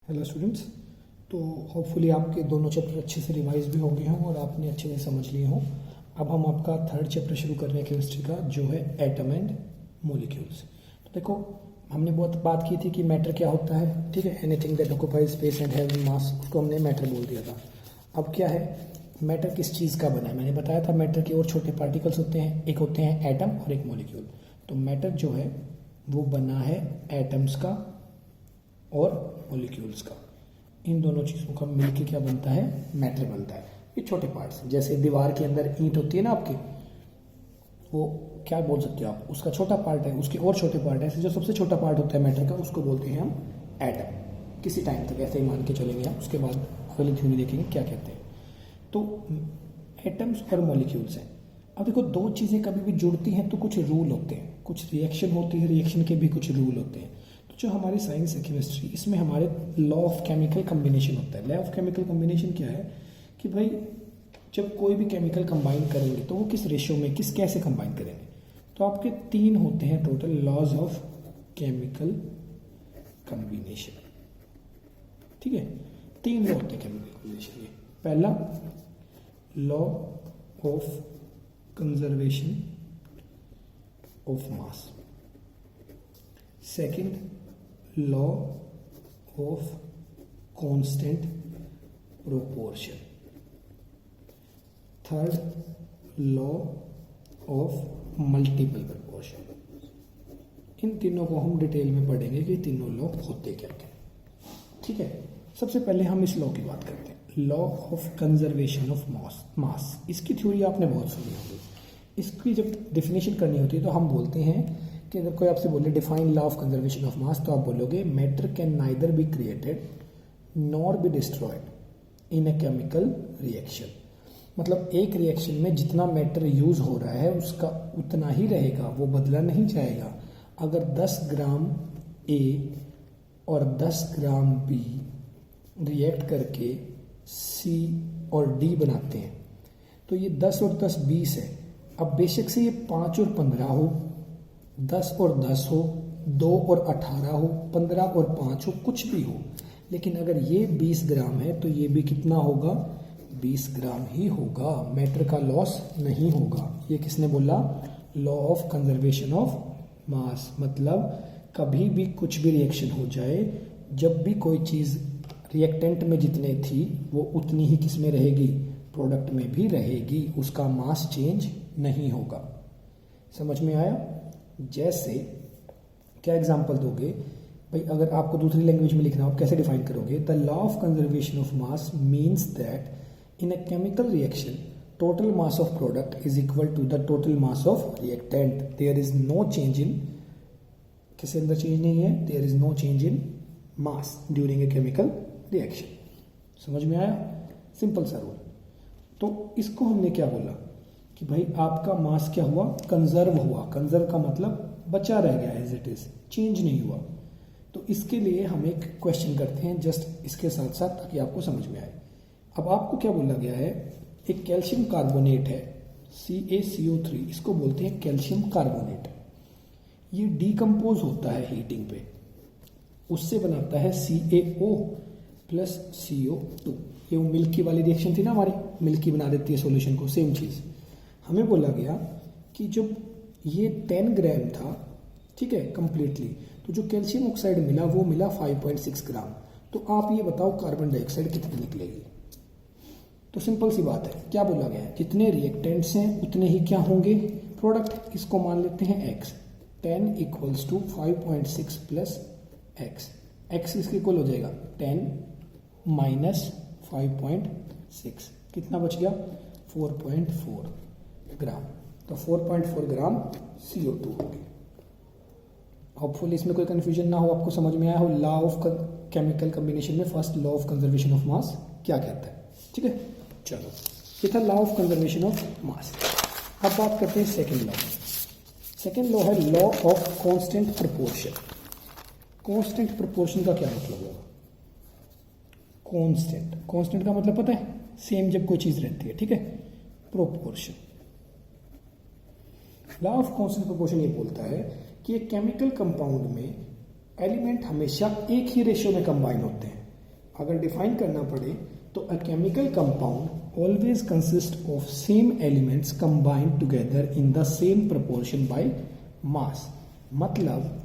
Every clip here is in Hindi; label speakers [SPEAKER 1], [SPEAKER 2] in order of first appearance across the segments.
[SPEAKER 1] Hello students. तो होपफुली आपके दोनों चैप्टर अच्छे से रिवाइज भी हो गए हों और आपने अच्छे से समझ लिए हों। अब हम आपका थर्ड चैप्टर शुरू कर रहे हैं केमिस्ट्री का, जो है एटम एंड मॉलिक्यूल्स। तो देखो, हमने बहुत बात की थी कि मैटर क्या होता है, ठीक है। Anything that occupies space and have मास, उसको हमने मैटर बोल दिया था। अब क्या है, मैटर किस चीज़ का बना है। मैंने बताया था मैटर के और छोटे पार्टिकल्स होते हैं, एक होते हैं एटम और एक मॉलिक्यूल। तो मैटर जो है वो बना है एटम्स का और मॉलिक्यूल्स का। इन दोनों चीज़ों का मिलके क्या बनता है, मैटर बनता है। ये छोटे पार्ट्स, जैसे दीवार के अंदर ईंट होती है ना आपकी, वो क्या बोल सकते हो आप, उसका छोटा पार्ट है, उसके और छोटे पार्ट है। जो सबसे छोटा पार्ट होता है मैटर का, उसको बोलते हैं हम एटम। किसी टाइम तक ऐसे ही मान के चलेंगे हम, उसके बाद अगली थ्योरी देखेंगे क्या कहते हैं। तो एटम्स और मॉलिक्यूल्स हैं। अब देखो, दो चीज़ें कभी भी जुड़ती हैं तो कुछ रूल होते हैं, कुछ रिएक्शन होती है, रिएक्शन के भी कुछ रूल होते हैं। तो जो हमारी साइंस है केमिस्ट्री, इसमें हमारे लॉ ऑफ केमिकल कम्बिनेशन होता है। लॉ ऑफ केमिकल कम्बिनेशन क्या है कि भाई जब कोई भी केमिकल कंबाइन करेंगे तो वो किस रेशियो में, किस कैसे कंबाइन करेंगे। तो आपके तीन होते हैं total laws of chemical combination, ठीक है। तीन लॉ होते हैं केमिकल कम्बिनेशन के। पहला law of conservation of mass, second law of constant proportion, third law of multiple proportion. इन तीनों को हम डिटेल में पढ़ेंगे कि तीनों लॉ होते क्या क्या, ठीक है। सबसे पहले हम इस लॉ की बात करते हैं, लॉ ऑफ कंजर्वेशन ऑफ मास। इसकी थ्योरी आपने बहुत सुनी होगी। इसकी जब डेफिनेशन करनी होती है तो हम बोलते हैं कि अगर कोई आपसे बोले define law of conservation of मास, तो आप बोलोगे matter can neither be created nor be destroyed in a chemical reaction. मतलब एक रिएक्शन में जितना मैटर यूज हो रहा है उसका उतना ही रहेगा, वो बदला नहीं जाएगा। अगर 10 ग्राम ए और 10 ग्राम बी रिएक्ट करके सी और डी बनाते हैं तो ये 10 और 10 20 है। अब बेशक से ये 5 और 15 हो, 10 और 10 हो, 2 और 18 हो, 15 और 5 हो, कुछ भी हो, लेकिन अगर ये 20 ग्राम है तो ये भी कितना होगा, 20 ग्राम ही होगा। मैटर का लॉस नहीं होगा। ये किसने बोला, लॉ ऑफ कंजर्वेशन ऑफ मास। मतलब कभी भी कुछ भी रिएक्शन हो जाए, जब भी कोई चीज़ रिएक्टेंट में जितने थी वो उतनी ही किस में रहेगी, प्रोडक्ट में भी रहेगी, उसका मास चेंज नहीं होगा। समझ में आया। जैसे क्या एग्जांपल दोगे भाई, अगर आपको दूसरी लैंग्वेज में लिखना हो कैसे डिफाइन करोगे, the law of conservation of mass means that in a chemical reaction total mass of product is equal to the total mass of reactant. There is no change in, किसके अंदर चेंज नहीं है, there is no change in mass during a chemical reaction. समझ में आया, सिंपल सा रूल। तो इसको हमने क्या बोला कि भाई आपका मास क्या हुआ, कंजर्व हुआ। कंजर्व का मतलब बचा रह गया, एज इट इज, चेंज नहीं हुआ। तो इसके लिए हम एक क्वेश्चन करते हैं जस्ट इसके साथ साथ, ताकि आपको समझ में आए। अब आपको क्या बोला गया है, एक कैल्शियम कार्बोनेट है CaCO3, इसको बोलते हैं कैल्शियम कार्बोनेट। ये डिकम्पोज होता है हीटिंग पे, उससे बनाता है CaO प्लस CO2। ये वो मिल्की वाली रिएक्शन थी ना हमारी, मिल्की बना देती है सॉल्यूशन को, सेम चीज़। हमें बोला गया कि जब ये 10 ग्राम था, ठीक है, कंप्लीटली, तो जो कैल्शियम ऑक्साइड मिला वो मिला 5.6 ग्राम। तो आप ये बताओ कार्बन डाइऑक्साइड कितनी निकलेगी। तो सिंपल सी बात है, क्या बोला गया है, जितने रिएक्टेंट्स हैं उतने ही क्या होंगे, प्रोडक्ट। इसको मान लेते हैं x। 10 equals to 5.6 plus x। x इसके इक्वल हो जाएगा 10 माइनस 5.6, कितना बच गया, 4.4 ग्राम। तो 4.4 ग्राम CO2 हो गया। होपफुली इसमें कोई कंफ्यूजन ना हो, आपको समझ में आया हो। लॉ ऑफ केमिकल कम्बिनेशन में first law of conservation of मास क्या कहता है, ठीक है। चलो, ये था लॉ ऑफ कंजर्वेशन ऑफ मास। अब बात करते हैं सेकेंड लॉ। सेकेंड लॉ है law of constant proportion. Constant proportion का क्या मतलब होगा, कांस्टेंट, कांस्टेंट का मतलब पता है, सेम जब कोई चीज रहती है, ठीक है। Proportion, law of constant proportion ये बोलता है कि एक केमिकल कंपाउंड में एलिमेंट हमेशा एक ही रेशियो में कंबाइन होते हैं। अगर डिफाइन करना पड़े तो a chemical compound always consist of same elements combined together in the same proportion by mass. मतलब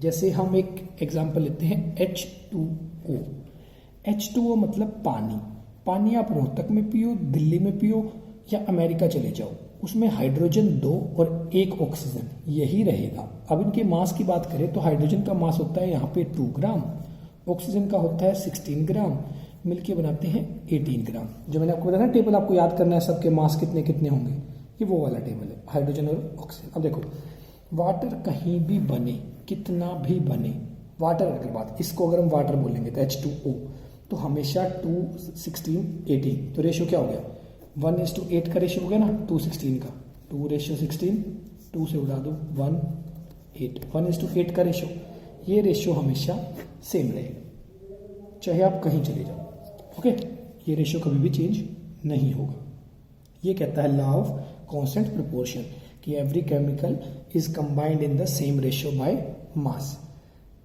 [SPEAKER 1] जैसे हम एक एग्जांपल लेते हैं H2O। H2O मतलब पानी। पानी आप रोहतक में पियो, दिल्ली में पियो या अमेरिका चले जाओ, उसमें हाइड्रोजन 2 और 1 ऑक्सीजन यही रहेगा। अब इनके मास की बात करें तो हाइड्रोजन का मास होता है यहाँ पे 2 ग्राम, ऑक्सीजन का होता है 16 ग्राम, मिलके बनाते हैं 18 ग्राम। जो मैंने आपको बताया ना टेबल आपको याद करना है, सबके मास कितने कितने होंगे, ये वो वाला टेबल है, हाइड्रोजन और ऑक्सीजन। अब देखो वाटर कहीं भी बने, कितना भी बने, वाटर अगर बात, इसको अगर हम वाटर बोलेंगे तो H2O, तो हमेशा 2, 16, 18, तो रेशियो क्या हो गया 1:8 का रेशियो हो गया ना, 2:16 का, 2:16, 2 से उड़ा दो 1, 8, 1:8 का रेशियो। ये रेशियो हमेशा सेम रहेगा चाहे आप कहीं चले जाओ। ओके, ये रेशियो कभी भी चेंज नहीं होगा। ये कहता है लॉ ऑफ कांस्टेंट प्रोपोर्शन कि every chemical is combined in the same ratio by mass.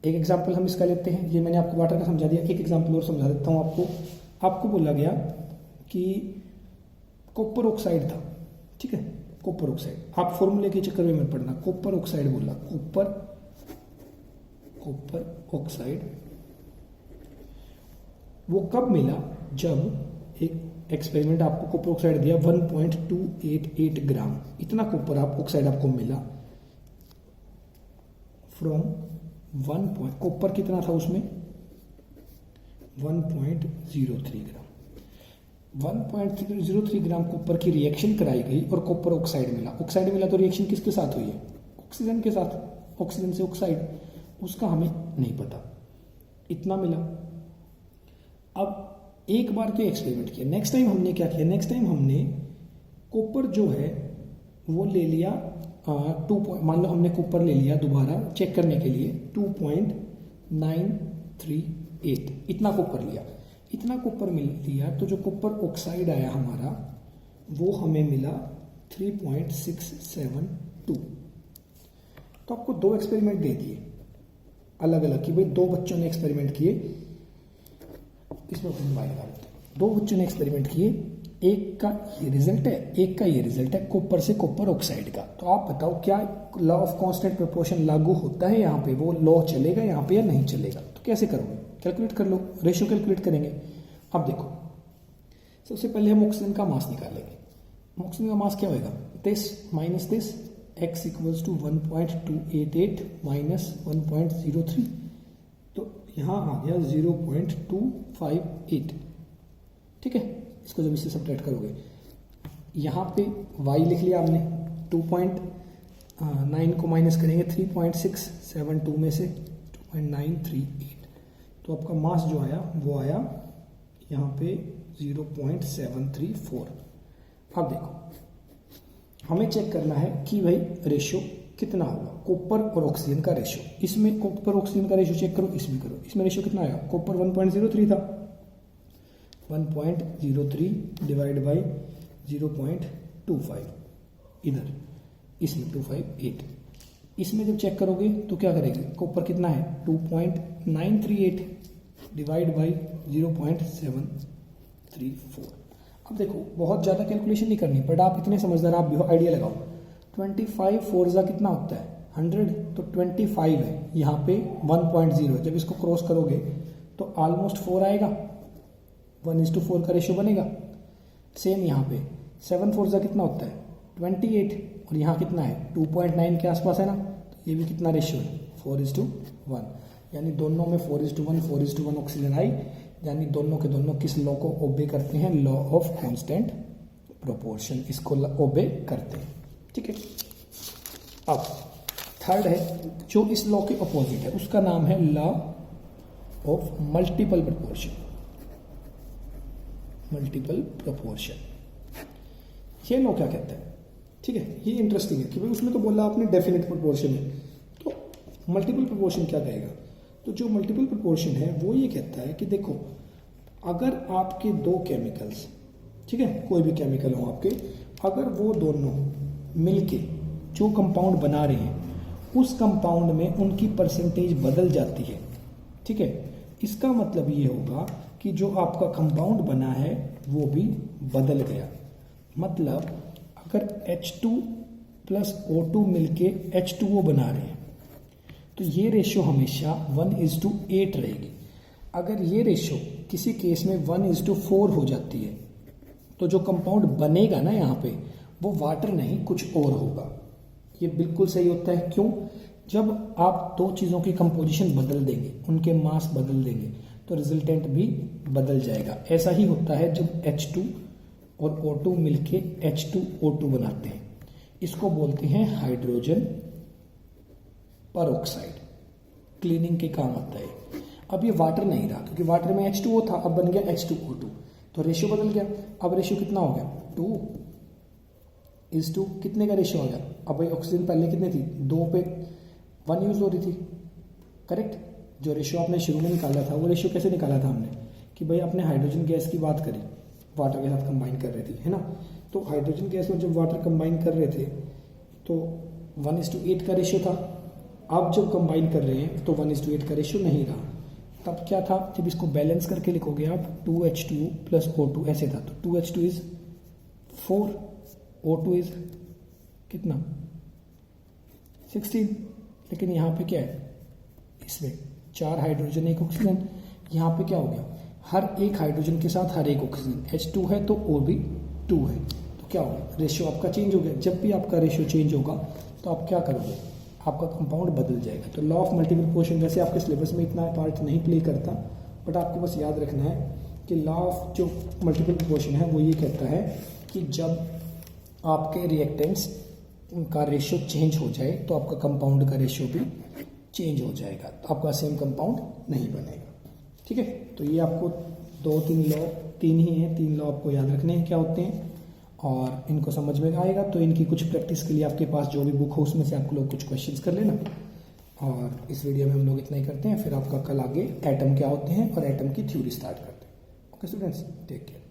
[SPEAKER 1] एक एग्जांपल हम इसका लेते हैं, ये मैंने आपको वाटर का समझा दिया, एक एग्जांपल और समझा देता हूँ आपको। आपको बोला गया कि कॉपर ऑक्साइड था, ठीक है, कॉपर ऑक्साइड, आप फॉर्मूले के चक्कर में मत पड़ना, कॉपर ऑक्साइड बोला, कॉपर ऑक्साइड वो कब मिला, जब एक एक्सपेरिमेंट आपको कॉपर ऑक्साइड दिया 1.288 ग्राम, इतना कॉपर ऑक्साइड आपको मिला फ्रॉम 1 कॉपर कितना था उसमें 1.03 ग्राम, 1.03 ग्राम कॉपर की रिएक्शन कराई गई और कॉपर ऑक्साइड मिला। ऑक्साइड मिला तो रिएक्शन किसके साथ हुई है, ऑक्सीजन के साथ, ऑक्सीजन से ऑक्साइड, उसका हमें नहीं पता, इतना मिला। अब एक बार तो एक्सपेरिमेंट किया, नेक्स्ट टाइम हमने क्या किया, नेक्स्ट टाइम हमने कॉपर जो है वो ले लिया 2, मान लो हमने कॉपर ले लिया दोबारा चेक करने के लिए 2.938, इतना कॉपर लिया, इतना कॉपर मिल लिया, तो जो कॉपर ऑक्साइड आया हमारा वो हमें मिला 3.672। तो आपको 2 एक्सपेरिमेंट दे दिए अलग अलग कि भाई 2 बच्चों ने एक्सपेरिमेंट किए, इसमें अपनी मोबाइल लगा देते हैं, 2 बच्चों ने एक्सपेरिमेंट किए, एक का ये रिजल्ट है, एक का ये रिजल्ट है कॉपर से कॉपर ऑक्साइड का। तो आप बताओ क्या लॉ ऑफ कांस्टेंट प्रोपोर्शन लागू होता है यहाँ पे, वो लॉ चलेगा यहाँ पे या नहीं चलेगा। तो कैसे करोगे, कैलकुलेट कर लो, रेशियो कैलकुलेट करेंगे। अब देखो सबसे पहले हम ऑक्सीजन का मास निकालेंगे। ऑक्सीजन का मास क्या होगा, this minus this, x equals to 1.288 minus 1.03, तो यहाँ आ गया 0.258, ठीक है। इसको जब इससे सब्ट्रैक्ट करोगे, यहाँ पे y लिख लिया आपने, 2.9 को माइनस करेंगे 3.672 में से 2.938, तो आपका मास जो आया वो आया यहाँ पे 0.734। अब देखो हमें चेक करना है कि भाई रेशियो कितना होगा, कॉपर और ऑक्सीजन का रेशियो। इसमें कॉपर ऑक्सीजन का रेशियो चेक करो, इसमें करो, इसमें रेशियो कितना आया, कॉपर 1.03 था, 1.03 डिवाइड बाई 0.25, इधर इसमें 258, इसमें जब चेक करोगे तो क्या करेंगे, कॉपर कितना है 2.938 डिवाइड बाई 0.734। अब देखो बहुत ज़्यादा कैलकुलेशन नहीं करनी, बट आप इतने समझदार आप भी हो, आइडिया लगाओ। 25 4 कितना होता है 100, तो 25 है, यहाँ पे 1.0, जब इसको क्रॉस करोगे तो ऑलमोस्ट 4 आएगा, 1:4 का रेशियो बनेगा। सेम यहाँ पे 7 4 कितना होता है 28, और यहाँ कितना है 2.9 के आसपास है ना, तो ये भी कितना रेशियो है 4:1, यानी दोनों में 4:1 ऑक्सीजन आई, यानी दोनों के दोनों किस लॉ को ओबे करते हैं, लॉ ऑफ कांस्टेंट प्रोपोर्शन, इसको ओबे करते हैं, ठीक है। अब थर्ड है जो इस लॉ के अपोजिट है, उसका नाम है law of multiple proportion, multiple proportion. ये लॉ क्या कहता है, ठीक है, ये इंटरेस्टिंग है कि भाई उसमें तो बोला आपने डेफिनेट प्रोपोर्शन है, तो मल्टीपल प्रोपोर्शन क्या कहेगा। तो जो मल्टीपल प्रोपोर्शन है वो ये कहता है कि देखो अगर आपके 2 केमिकल्स, ठीक है, कोई भी केमिकल हो आपके, अगर वो दोनों मिलके जो कंपाउंड बना रहे हैं उस कंपाउंड में उनकी परसेंटेज बदल जाती है, ठीक है, इसका मतलब ये होगा कि जो आपका कंपाउंड बना है वो भी बदल गया। मतलब अगर H2 प्लस O2 मिलके H2O बना रहे हैं तो ये रेशियो हमेशा 1:8 रहेगी। अगर ये रेशियो किसी केस में 1:4 हो जाती है तो जो कंपाउंड बनेगा ना यहाँ पे वो वाटर नहीं कुछ और होगा। ये बिल्कुल सही होता है। क्यों? जब आप दो चीज़ों की कंपोजिशन बदल देंगे, उनके मास बदल देंगे, तो रिजल्टेंट भी बदल जाएगा। ऐसा ही होता है जब H2 और O2 मिलके H2O2 बनाते हैं। इसको बोलते हैं हाइड्रोजन परऑक्साइड। क्लीनिंग के काम आता है। अब ये वाटर नहीं रहा क्योंकि वाटर में H2O था, अब बन गया H2O2, तो रेशियो बदल गया। अब रेशियो कितना हो गया? 2:2। कितने का रेशियो आ गया? अब भाई ऑक्सीजन पहले कितने थी? 2 पे 1 यूज हो रही थी, करेक्ट। जो रेशियो आपने शुरू में निकाला था वो रेशियो कैसे निकाला था हमने कि भाई आपने हाइड्रोजन गैस की बात करी, वाटर के साथ कंबाइन कर रही थी, है ना। तो हाइड्रोजन गैस और जब वाटर कंबाइन कर रहे थे तो 1:8 का रेशियो था। अब जब कंबाइन कर रहे हैं तो 1:8 का रेशियो नहीं रहा। तब क्या था? जब इसको बैलेंस करके लिखोगे आप 2H2 प्लस O2 ऐसे था, तो 2H2 इज 4, O2 इज कितना? 16। लेकिन यहाँ पे क्या है? इसमें 4 हाइड्रोजन 1 ऑक्सीजन। यहाँ पे क्या हो गया? हर एक हाइड्रोजन के साथ हर एक ऑक्सीजन। H2 है तो O भी 2 है, तो क्या होगा? रेशियो आपका चेंज हो गया। जब भी आपका रेशियो चेंज होगा तो आप क्या करोगे? आपका कंपाउंड बदल जाएगा। तो लॉ ऑफ मल्टीपल प्रोपोर्शन वैसे आपके सिलेबस में इतना पार्ट नहीं प्ले करता, बट आपको बस याद रखना है कि लॉ ऑफ जो मल्टीपल प्रोपोर्शन है वो ये कहता है कि जब आपके रिएक्टेंट्स का रेशियो चेंज हो जाए तो आपका कंपाउंड का रेशियो भी चेंज हो जाएगा, तो आपका सेम कंपाउंड नहीं बनेगा। ठीक है, तो ये आपको 2-3 लॉ, 3 ही हैं, 3 लॉ आपको याद रखने हैं क्या होते हैं, और इनको समझ में आएगा तो इनकी कुछ प्रैक्टिस के लिए आपके पास जो भी बुक हो उसमें से आप लोग कुछ क्वेश्चंस कर लेना। और इस वीडियो में हम लोग इतना ही करते हैं, फिर आपका कल आगे एटम क्या होते हैं और एटम की थ्योरी स्टार्ट करते हैं। Okay students, take care.